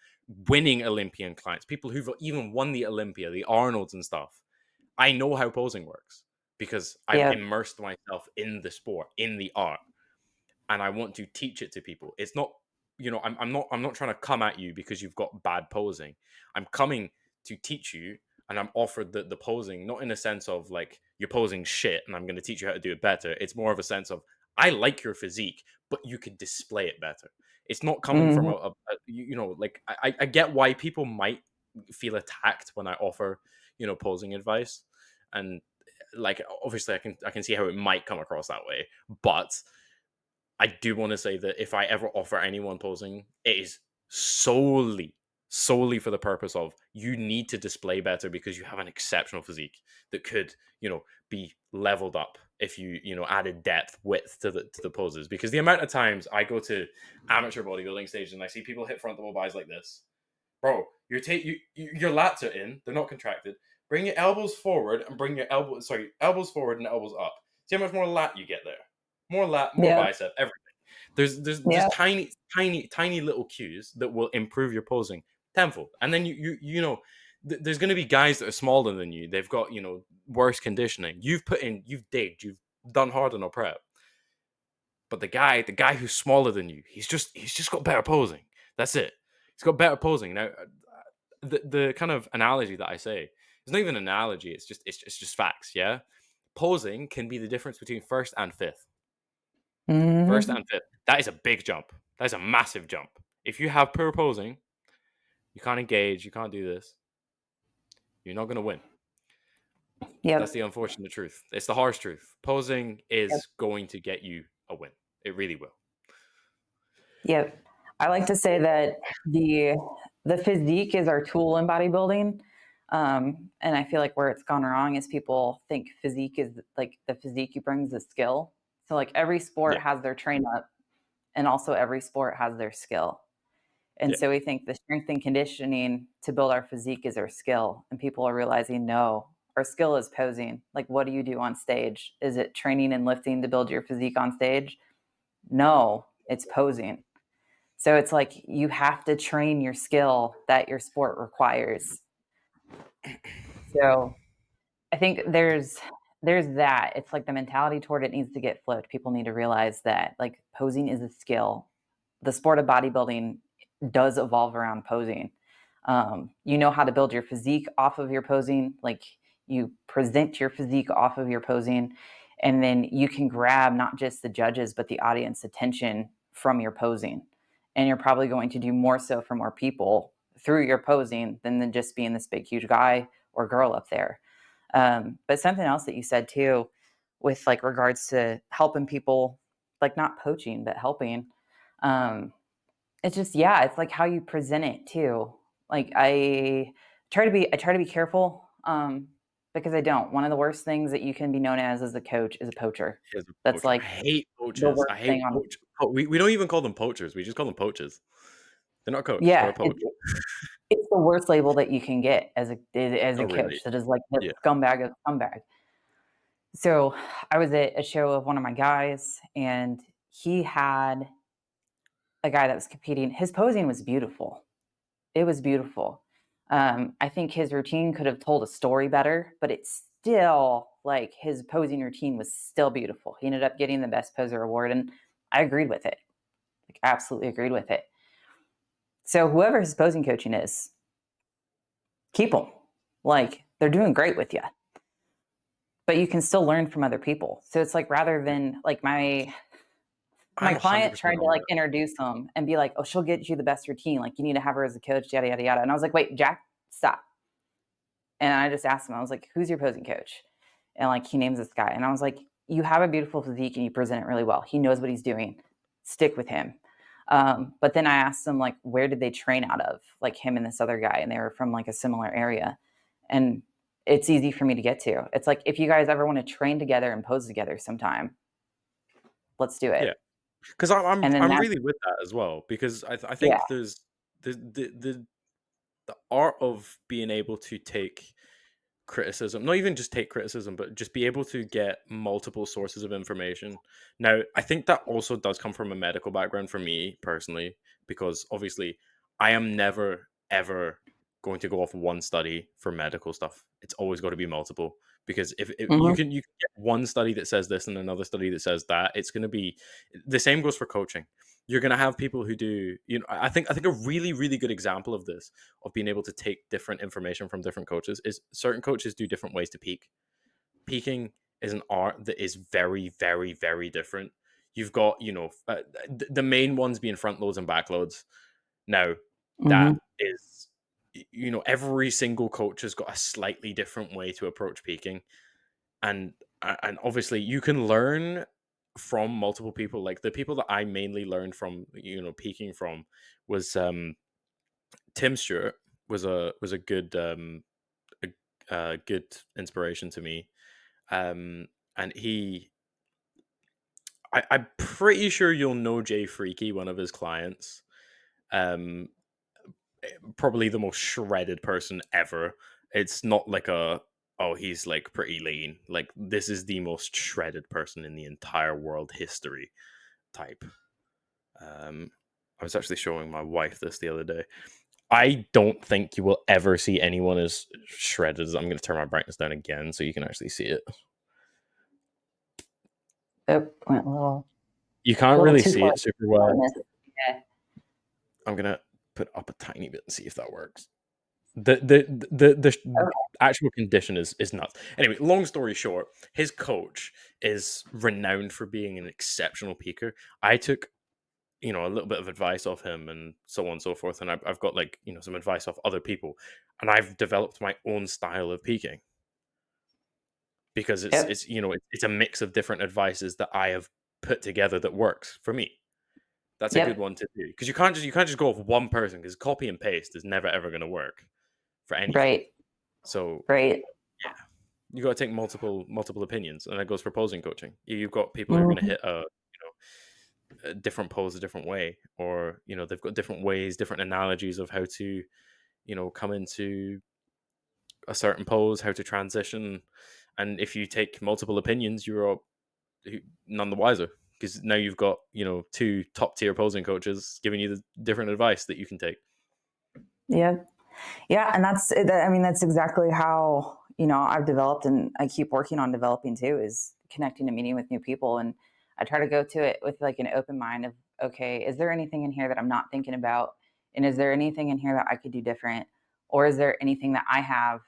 winning Olympian clients, people who've even won the Olympia, the Arnolds and stuff. I know how posing works because I've Yep. immersed myself in the sport, in the art, and I want to teach it to people. It's not, I'm not trying to come at you because you've got bad posing. I'm coming to teach you, and I'm offered the posing, not in a sense of like you're posing shit and I'm going to teach you how to do it better. It's more of a sense of, I like your physique, but you could display it better. It's not coming from Mhm. like I get why people might feel attacked when I offer posing advice, and like obviously I can see how it might come across that way, but I do want to say that if I ever offer anyone posing, it is solely for the purpose of, you need to display better because you have an exceptional physique that could, be leveled up if you added depth, width to the poses. Because the amount of times I go to amateur bodybuilding stages and I see people hit front double buys like this, bro, your lats are in, they're not contracted, Bring your elbows forward and bring your elbows forward and elbows up. See how much more lat you get there. More lat, more Yep. bicep, everything. There's just Yep. tiny little cues that will improve your posing tenfold. And then there's going to be guys that are smaller than you. They've got worse conditioning. You've digged, you've done hard on a prep. But the guy who's smaller than you, he's just got better posing. That's it. He's got better posing. Now, the kind of analogy that I say, it's not even an analogy. It's just facts. Yeah, posing can be the difference between first and fifth. First Hmm. and fifth. That is a big jump. That is a massive jump. If you have poor posing, you can't engage. You can't do this. You're not going to win. That's Yep. the unfortunate truth. It's the harsh truth. Posing Yep. is going to get you a win. It really will. Yep. I like to say that the physique is our tool in bodybuilding. And I feel like where it's gone wrong is people think physique is like the physique you bring is a skill. So like every Yeah. sport has their train up, and also every sport has their skill. And Yeah. so we think the strength and conditioning to build our physique is our skill. And people are realizing, no, our skill is posing. Like, what do you do on stage? Is it training and lifting to build your physique on stage? No, it's posing. So it's like you have to train your skill that your sport requires. So I think there's that. It's like the mentality toward it needs to get flipped. People need to realize that like posing is a skill. The sport of bodybuilding does evolve around posing. You know how to build your physique off of your posing, like you present your physique off of your posing, and then you can grab not just the judges but the audience attention from your posing. And you're probably going to do more so for more people through your posing than just being this big huge guy or girl up there. But something else that you said too, with like regards to helping people, like not poaching, but helping. Um, it's just, yeah, it's like how you present it too. Like I try to be careful, because I don't. One of the worst things that you can be known as a coach is a poacher. Here's a That's poacher. I like hate the poachers. worst I hate thing on. we don't even call them poachers. We just call them poachers. They're not a coach. They're Yeah, a poach. it's the worst label that you can get as Oh, a really? coach. That is like the Yeah. scumbag of scumbag. So I was at a show of one of my guys, and he had a guy that was competing. His posing was beautiful. It was beautiful. I think his routine could have told a story better, but it's still like his posing routine was still beautiful. He ended up getting the best poser award, and I agreed with it. Like, absolutely agreed with it. So whoever his posing coaching is, keep them. Like they're doing great with you, but you can still learn from other people. So it's like rather than like my I'm client 100% tried to on like board. introduce them and be like, "Oh, she'll get you the best routine. Like you need to have her as a coach, yada yada yada." And I was like, "Wait, Jack, stop." And I just asked him, I was like, "Who's your posing coach?" And like he names this guy, and I was like, "You have a beautiful physique and you present it really well. He knows what he's doing. Stick with him." But then I asked him like, where did they train out of? Like him and this other guy, and they were from like a similar area, and it's easy for me to get to. It's like if you guys ever want to train together and pose together sometime, let's do Yeah. it. Because I'm And then I'm that, really with that as well. Because I yeah. think there's the art of being able to take criticism, not even just take criticism, but just be able to get multiple sources of information. Now, I think that also does come from a medical background for me personally, because obviously I am never ever going to go off one study for medical stuff. It's always got to be multiple, because if you Mhm. can get one study that says this and another study that says that, it's going to be the same. Goes for coaching. You're going to have people who do, I think a really good example of this, of being able to take different information from different coaches, is certain coaches do different ways to peak. Peaking is an art that is very different. You've got, the main ones being front loads and back loads. Now, that Mhm. is, every single coach has got a slightly different way to approach peaking. And obviously you can learn from multiple people. Like the people that I mainly learned from, peaking from, was Tim Stewart was a good good inspiration to me. And I'm pretty sure you'll know Jay Freaky, one of his clients. Um, Probably the most shredded person ever. It's not like a, oh, he's like pretty lean. Like, this is the most shredded person in the entire world history type. Um, I was actually showing my wife this the other day. I don't think you will ever see anyone as shredded as, I'm going to turn my brightness down again so you can actually see it. Oh, went You can't a little really too see far. it super well. Yeah. I'm going to put up a tiny bit and see if that works. The Okay. actual condition is nuts. Anyway, long story short, his coach is renowned for being an exceptional peaker. I took, a little bit of advice off him and so on and so forth, and I've got, like, some advice off other people, and I've developed my own style of peaking because it's Yep. it's you know it's a mix of different advices that I have put together that works for me. That's a good Yep. one to do because you can't just go with one person, because copy and paste is never ever going to work for anything. Right. So Right. yeah, you got to take multiple opinions, and that goes for posing coaching. You've got people who are going to Mhm. hit a different pose a different way, or they've got different ways, different analogies of how to come into a certain pose, how to transition. And if you take multiple opinions, you're none the wiser, because now you've got two top tier posing coaches giving you the different advice that you can take. Yeah. Yeah. And I mean, that's exactly how, I've developed and I keep working on developing too, is connecting and meeting with new people. And I try to go to it with like an open mind of, okay, is there anything in here that I'm not thinking about? And is there anything in here that I could do different? Or is there anything that I have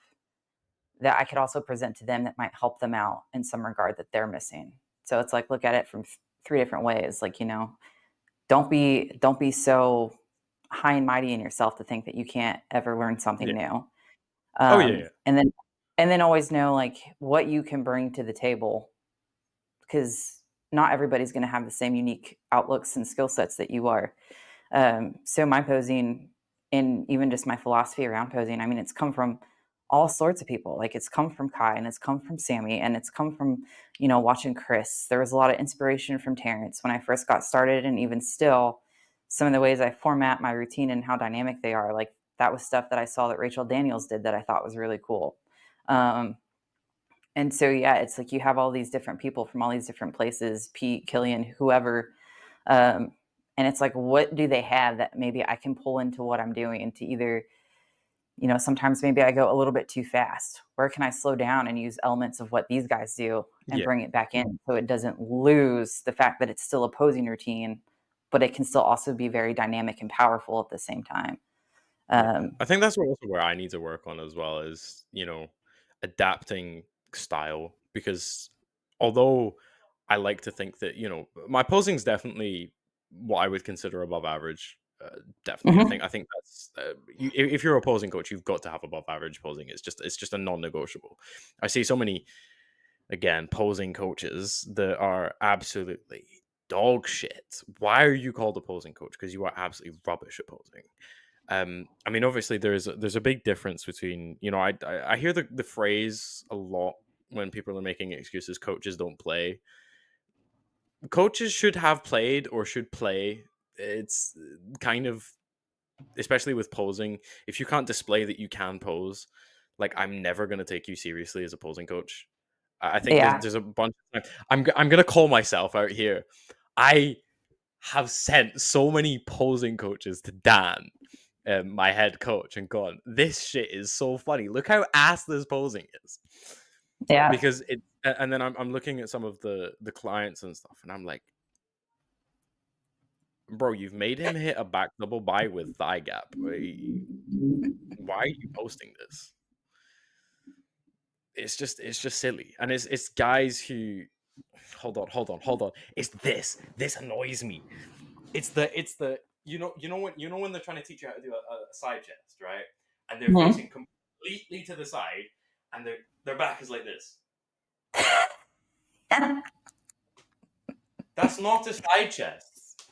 that I could also present to them that might help them out in some regard that they're missing? So it's like, look at it from three different ways. Like, don't be so high and mighty in yourself to think that you can't ever learn something Yeah. new. Oh yeah, yeah. And then always know like what you can bring to the table, because not everybody's going to have the same unique outlooks and skill sets that you are. So my posing, and even just my philosophy around posing, I mean, it's come from all sorts of people. Like, it's come from Kai, and it's come from Sammy, and it's come from, watching Chris. There was a lot of inspiration from Terrence when I first got started, and even still, some of the ways I format my routine and how dynamic they are. Like, that was stuff that I saw that Rachel Daniels did that I thought was really cool. Um, and so, yeah, it's like you have all these different people from all these different places, Pete, Killian, whoever, um, and it's like, what do they have that maybe I can pull into what I'm doing, and to either, sometimes maybe I go a little bit too fast. Where can I slow down and use elements of what these guys do and Yeah, bring it back in so it doesn't lose the fact that it's still a posing routine, but it can still also be very dynamic and powerful at the same time. yeah. Um, I think that's also where I need to work on as well, is adapting style, because although I like to think that my posing's definitely what I would consider above average. Definitely, I think mhm. I think that's if you're a posing coach, you've got to have above average posing. It's just a non-negotiable. I see so many, again, posing coaches that are absolutely dog shit. Why are you called a posing coach? Because you are absolutely rubbish at posing. I mean, obviously, there's a big difference between I hear the phrase a lot when people are making excuses. Coaches don't play. Coaches should have played or should play. It's kind of, especially with posing. If you can't display that you can pose, like, I'm never gonna take you seriously as a posing coach. I think there's Yeah. there's a bunch of time. I'm gonna call myself out here. I have sent so many posing coaches to Dan, my head coach, and gone, this shit is so funny. Look how ass this posing is. Yeah. Because and then I'm looking at some of the clients and stuff, and I'm like, bro, you've made him hit a back double by with thigh gap. Why are you posting this? It's just silly, and it's guys who, hold on. It's this annoys me. It's the when they're trying to teach you how to do a side chest, right? And they're Mhm. facing completely to the side, and their back is like this. That's not a side chest.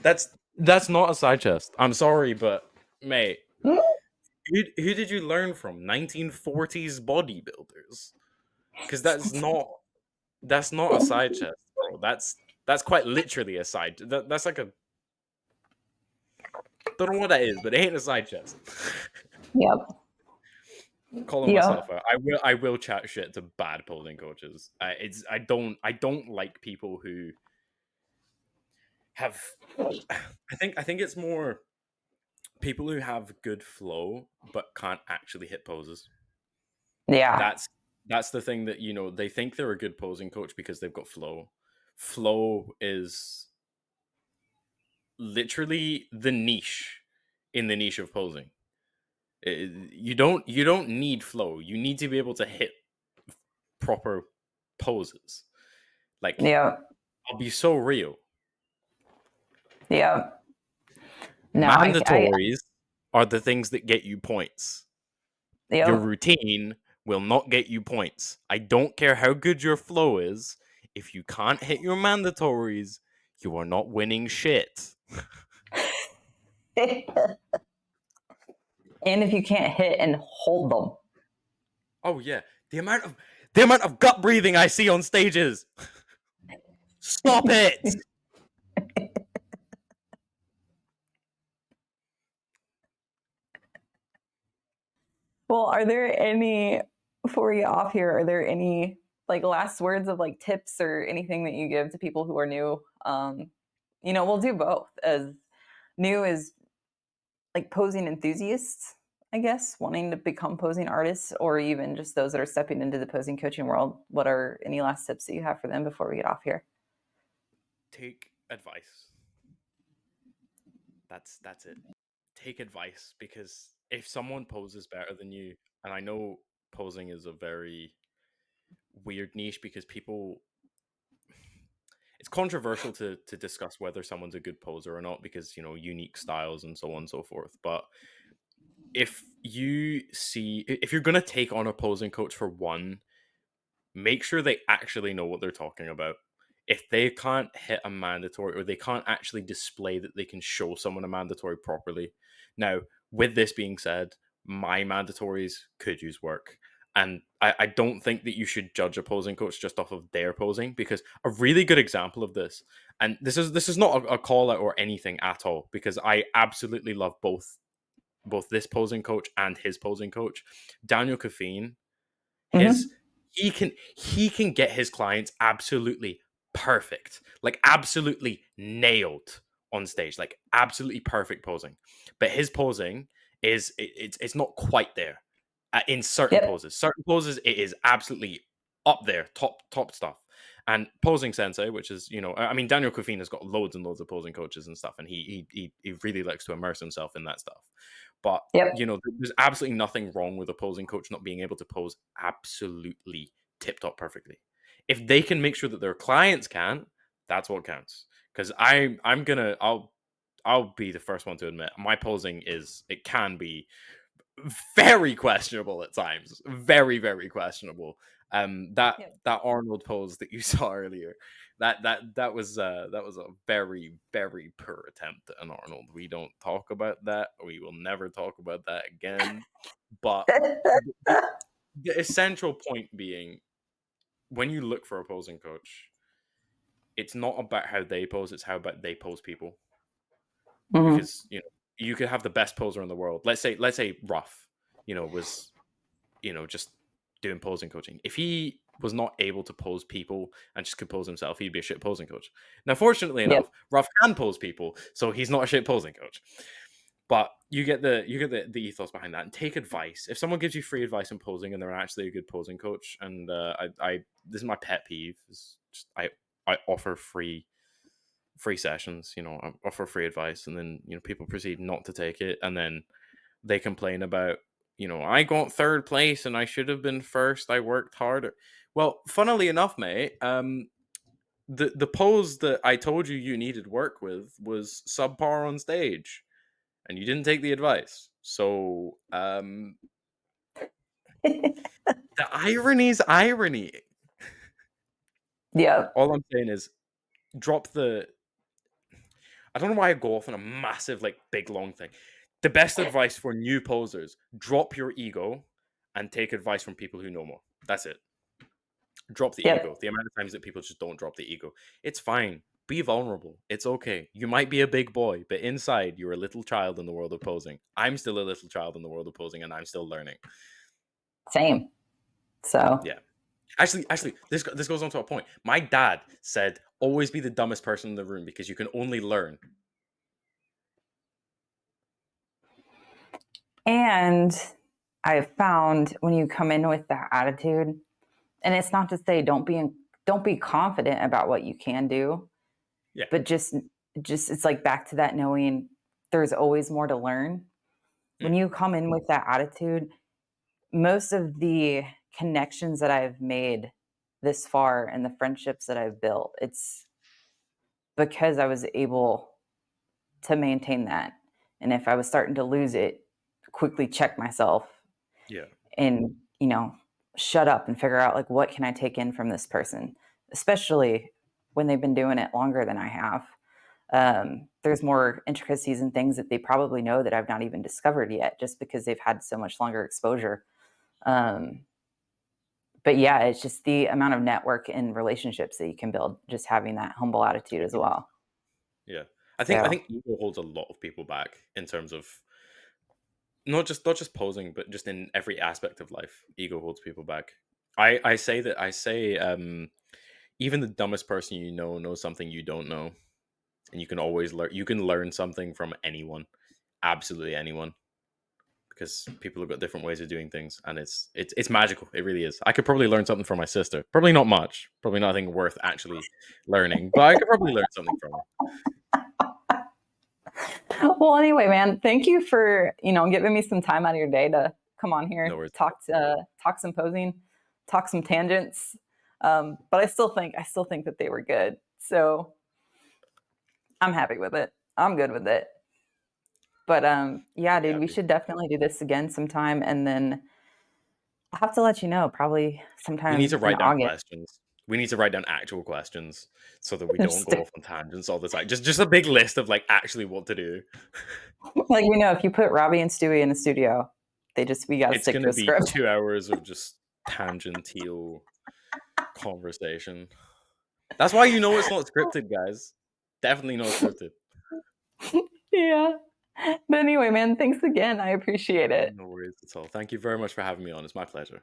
That's not a side chest. I'm sorry, but mate, who did you learn from? 1940s bodybuilders? Because that's not a side chest, bro. That's quite literally a side. That's like a, don't know what that is, but it ain't a side chest. Yep. calling Yeah. myself out. I will chat shit to bad posing coaches. I don't like people who have. I think it's more people who have good flow but can't actually hit poses. Yeah. That's that's the thing that they think they're a good posing coach because they've got flow. Flow is literally the niche in the niche of posing. You don't need flow. You need to be able to hit proper poses. Like, Yeah. I'll be so real. Yeah. No, Mandatories are the things that get you points. Your yep. routine will not get you points. I don't care how good your flow is. If you can't hit your mandatories, you are not winning shit. And if you can't hit and hold them. Oh yeah, the amount of gut breathing I see on stages. Stop it. Well, are there any, before we get off here, are there any like last words of like tips or anything that you give to people who are new? We'll do both, as new as like posing enthusiasts, I guess, wanting to become posing artists, or even just those that are stepping into the posing coaching world. What are any last tips that you have for them before we get off here? Take advice. That's it. Take advice, because if someone poses better than you, and I know posing is a very weird niche because people it's controversial to discuss whether someone's a good poser or not because unique styles and so on and so forth. But if you're gonna take on a posing coach for one, make sure they actually know what they're talking about. If they can't hit a mandatory, or they can't actually display that they can show someone a mandatory properly. Now, with this being said, my mandatories could use work. And I don't think that you should judge a posing coach just off of their posing, because a really good example of this, and this is not a call out or anything at all, because I absolutely love both this posing coach and his posing coach, Daniel Caffeine. His Mm-hmm. he can get his clients absolutely perfect, like absolutely nailed on stage, like absolutely perfect posing. But his posing it's not quite there in certain Yep. poses. Certain poses it is absolutely up there, top stuff. And posing sensei, which is I mean, Daniel Kofin has got loads and loads of posing coaches and stuff, and he really likes to immerse himself in that stuff. But Yep. there's absolutely nothing wrong with a posing coach not being able to pose absolutely tip top perfectly. If they can make sure that their clients can, that's what counts. Because I'll be the first one to admit my posing it can be very questionable at times, very very questionable. That Yep. that Arnold pose that you saw earlier, that was a very very poor attempt at an Arnold. We don't talk about that. We will never talk about that again. But the, the essential point being, when you look for a posing coach, it's not about how they pose; it's how about they pose people. Mm-hmm. Because you could have the best poser in the world. Let's say Ruff, was just doing posing coaching. If he was not able to pose people and just could pose himself, he'd be a shit posing coach. Now, fortunately Yep. enough, Ruff can pose people, so he's not a shit posing coach. But you get the ethos behind that, and take advice. If someone gives you free advice in posing and they're actually a good posing coach, and I this is my pet peeve, is just I offer free sessions. I offer free advice, and then people proceed not to take it, and then they complain about, I got third place and I should have been first. I worked harder. Well, funnily enough, mate, the pose that I told you needed work with was subpar on stage, and you didn't take the advice. So the irony's irony. Yep. All I'm saying is, drop the. I don't know why I go off on a massive, like, big long thing. The best advice for new posers: drop your ego and take advice from people who know more. That's it. Drop the ego. Yep. The amount of times that people just don't drop the ego. It's fine. Be vulnerable. It's okay. You might be a big boy, but inside you're a little child in the world of posing. I'm still a little child in the world of posing, and I'm still learning. Same. So, Yeah. Actually, this goes on to a point. My dad said, "Always be the dumbest person in the room because you can only learn." and I've found when you come in with that attitude, and it's not to say don't be confident about what you can do, Yeah. but just it's like back to that knowing there's always more to learn. When Mm, you come in with that attitude, most of the connections that I've made this far and the friendships that I've built, it's because I was able to maintain that. And if I was starting to lose it, quickly check myself yeah. and, shut up and figure out like what can I take in from this person, especially when they've been doing it longer than I have. There's more intricacies and things that they probably know that I've not even discovered yet, just because they've had so much longer exposure. Um, but yeah, it's just the amount of network and relationships that you can build just having that humble attitude as well. Yeah. I So think ego holds a lot of people back in terms of not just posing, but just in every aspect of life. Ego holds people back. I say even the dumbest person you know knows something you don't know, and you can always learn. You can learn something from anyone, absolutely anyone, because people have got different ways of doing things, and it's magical. It really is. I could probably learn something from my sister. Probably not much. Probably nothing worth actually learning, but I could probably learn something from her. well, anyway, man, thank you for giving me some time out of your day to come on No here, worries. talk some posing, talk some tangents. But I still think that they were good. So I'm happy with it. I'm good with it. But yeah, Really dude, we happy. should definitely do this again sometime, and then I'll have to let you know probably We need to sometime in write down August. questions. We need to write down actual questions so that we don't go off on tangents all the time. Just a big list of like actually what to do. Like if you put Robbie and Stewie in the studio, we got to It's stick gonna to a be script. 2 hours of just tangential conversation. That's why you know it's not scripted, guys. Definitely not scripted. Yeah. But anyway, man, thanks again. I appreciate it. No worries at all. Thank you very much for having me on. It's my pleasure.